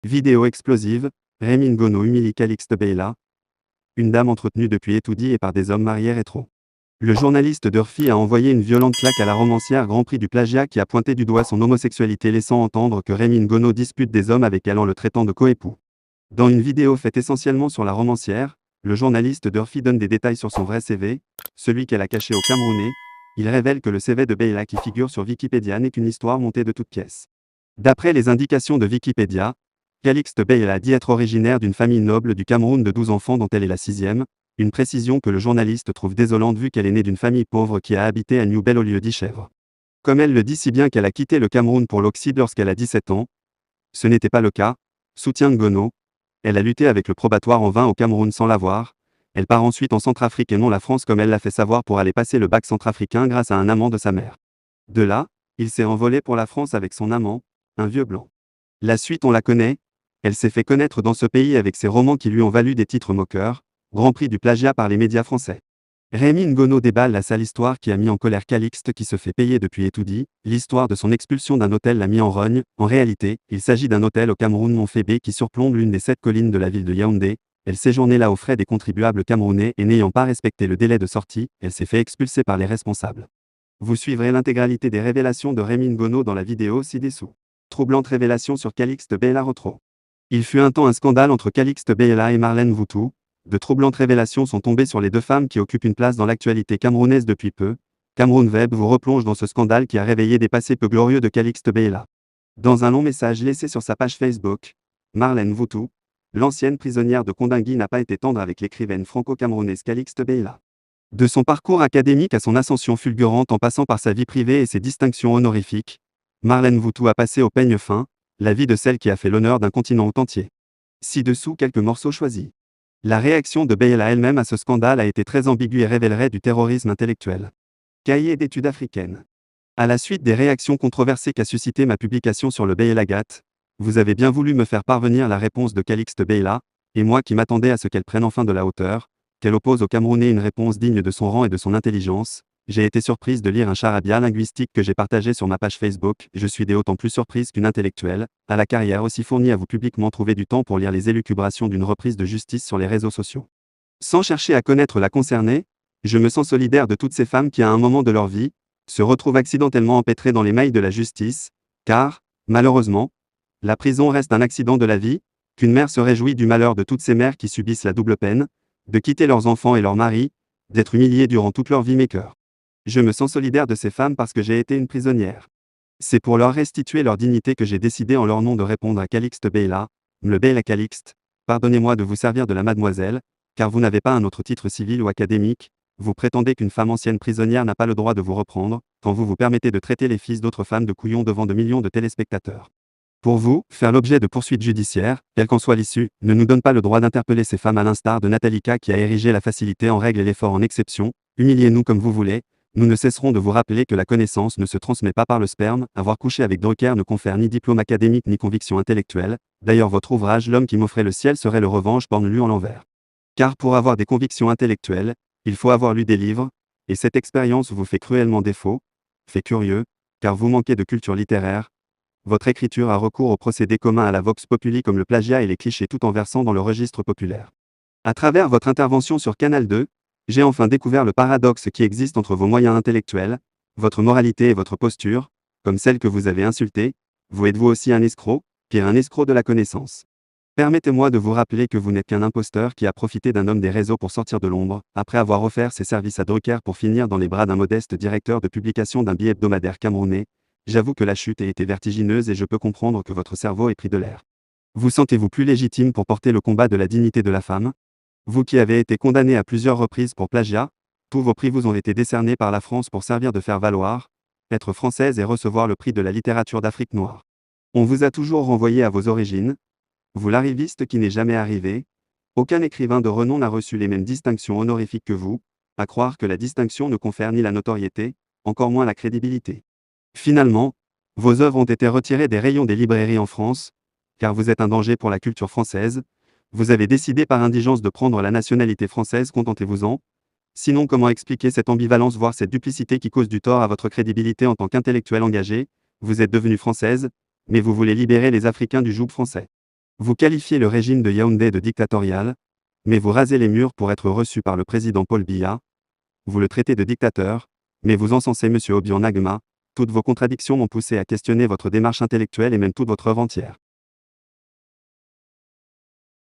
Vidéo explosive, Rémy Ngono humilie Calixte Beyla, une dame entretenue depuis étourdie et par des hommes mariés rétro. Le journaliste d'Urfi a envoyé une violente claque à la romancière Grand Prix du plagiat qui a pointé du doigt son homosexualité laissant entendre que Rémy Ngono dispute des hommes avec elle en le traitant de coépoux. Dans une vidéo faite essentiellement sur la romancière, le journaliste d'Urfi donne des détails sur son vrai CV, celui qu'elle a caché au Camerounais. Il révèle que le CV de Beyla qui figure sur Wikipédia n'est qu'une histoire montée de toutes pièces. D'après les indications de Wikipédia, Calixte Beyla dit être originaire d'une famille noble du Cameroun de 12 enfants dont elle est la 6e, une précision que le journaliste trouve désolante vu qu'elle est née d'une famille pauvre qui a habité à New Bell au lieu d'Ichèvre. Comme elle le dit si bien qu'elle a quitté le Cameroun pour l'Oxide lorsqu'elle a 17 ans, ce n'était pas le cas, soutient Ngono. Elle a lutté avec le probatoire en vain au Cameroun sans l'avoir. Elle part ensuite en Centrafrique et non la France comme elle l'a fait savoir pour aller passer le bac centrafricain grâce à un amant de sa mère. De là, il s'est envolé pour la France avec son amant, un vieux blanc. La suite on la connaît. Elle s'est fait connaître dans ce pays avec ses romans qui lui ont valu des titres moqueurs, Grand Prix du plagiat par les médias français. Rémy Ngono déballe la sale histoire qui a mis en colère Calixte qui se fait payer depuis étourdi. L'histoire de son expulsion d'un hôtel l'a mis en rogne. En réalité, il s'agit d'un hôtel au Cameroun Montfébé qui surplombe l'une des 7 collines de la ville de Yaoundé. Elle séjournait là aux frais des contribuables camerounais et n'ayant pas respecté le délai de sortie, elle s'est fait expulser par les responsables. Vous suivrez l'intégralité des révélations de Rémy Ngono dans la vidéo ci-dessous. Troublante révélation sur Calixte Beyla Retro. Il fut un temps un scandale entre Calixte Beyla et Marlène Voutou. De troublantes révélations sont tombées sur les deux femmes qui occupent une place dans l'actualité camerounaise depuis peu. Cameroun Web vous replonge dans ce scandale qui a réveillé des passés peu glorieux de Calixte Beyla. Dans un long message laissé sur sa page Facebook, Marlène Voutou, l'ancienne prisonnière de Kondingui, n'a pas été tendre avec l'écrivaine franco-camerounaise Calixte Beyla. De son parcours académique à son ascension fulgurante en passant par sa vie privée et ses distinctions honorifiques, Marlène Voutou a passé au peigne fin la vie de celle qui a fait l'honneur d'un continent entier. Ci-dessous quelques morceaux choisis. La réaction de Beyla elle-même à ce scandale a été très ambiguë et révélerait du terrorisme intellectuel. Cahier d'études africaines. À la suite des réactions controversées qu'a suscité ma publication sur le Beyla-Gate, vous avez bien voulu me faire parvenir la réponse de Calixte Beyla, et moi qui m'attendais à ce qu'elle prenne enfin de la hauteur, qu'elle oppose aux Camerounais une réponse digne de son rang et de son intelligence, j'ai été surprise de lire un charabia linguistique que j'ai partagé sur ma page Facebook. Je suis d'autant plus surprise qu'une intellectuelle, à la carrière aussi fournie, à vous publiquement trouver du temps pour lire les élucubrations d'une reprise de justice sur les réseaux sociaux. Sans chercher à connaître la concernée, je me sens solidaire de toutes ces femmes qui à un moment de leur vie, se retrouvent accidentellement empêtrées dans les mailles de la justice, car, malheureusement, la prison reste un accident de la vie, qu'une mère se réjouit du malheur de toutes ces mères qui subissent la double peine, de quitter leurs enfants et leurs maris, d'être humiliées durant toute leur vie mes cœurs. Je me sens solidaire de ces femmes parce que j'ai été une prisonnière. C'est pour leur restituer leur dignité que j'ai décidé en leur nom de répondre à Calixte Beyla, le Beyla Calixte, pardonnez-moi de vous servir de la mademoiselle, car vous n'avez pas un autre titre civil ou académique, vous prétendez qu'une femme ancienne prisonnière n'a pas le droit de vous reprendre, quand vous vous permettez de traiter les fils d'autres femmes de couillons devant de millions de téléspectateurs. Pour vous, faire l'objet de poursuites judiciaires, quelle qu'en soit l'issue, ne nous donne pas le droit d'interpeller ces femmes à l'instar de Natalika qui a érigé la facilité en règle et l'effort en exception. Humiliez-nous comme vous voulez, nous ne cesserons de vous rappeler que la connaissance ne se transmet pas par le sperme. Avoir couché avec Drucker ne confère ni diplôme académique ni conviction intellectuelle. D'ailleurs votre ouvrage L'homme qui m'offrait le ciel serait le revanche porn lu en l'envers. Car pour avoir des convictions intellectuelles, il faut avoir lu des livres, et cette expérience vous fait cruellement défaut. Fait curieux, car vous manquez de culture littéraire. Votre écriture a recours aux procédés communs à la vox populi comme le plagiat et les clichés tout en versant dans le registre populaire. À travers votre intervention sur Canal 2, j'ai enfin découvert le paradoxe qui existe entre vos moyens intellectuels, votre moralité et votre posture, comme celle que vous avez insultée. Vous êtes vous aussi un escroc, pire un escroc de la connaissance. Permettez-moi de vous rappeler que vous n'êtes qu'un imposteur qui a profité d'un homme des réseaux pour sortir de l'ombre, après avoir offert ses services à Drucker pour finir dans les bras d'un modeste directeur de publication d'un billet hebdomadaire camerounais. J'avoue que la chute a été vertigineuse et je peux comprendre que votre cerveau ait pris de l'air. Vous sentez-vous plus légitime pour porter le combat de la dignité de la femme? Vous qui avez été condamné à plusieurs reprises pour plagiat, tous vos prix vous ont été décernés par la France pour servir de faire valoir, être française et recevoir le prix de la littérature d'Afrique noire. On vous a toujours renvoyé à vos origines, vous l'arriviste qui n'est jamais arrivé. Aucun écrivain de renom n'a reçu les mêmes distinctions honorifiques que vous, à croire que la distinction ne confère ni la notoriété, encore moins la crédibilité. Finalement, vos œuvres ont été retirées des rayons des librairies en France, car vous êtes un danger pour la culture française. Vous avez décidé par indigence de prendre la nationalité française, contentez-vous-en. Sinon, comment expliquer cette ambivalence, voire cette duplicité qui cause du tort à votre crédibilité en tant qu'intellectuel engagé? Vous êtes devenue française, mais vous voulez libérer les Africains du joug français. Vous qualifiez le régime de Yaoundé de dictatorial, mais vous rasez les murs pour être reçu par le président Paul Biya. Vous le traitez de dictateur, mais vous encensez M. Obiang Nguema. Toutes vos contradictions m'ont poussé à questionner votre démarche intellectuelle et même toute votre œuvre entière.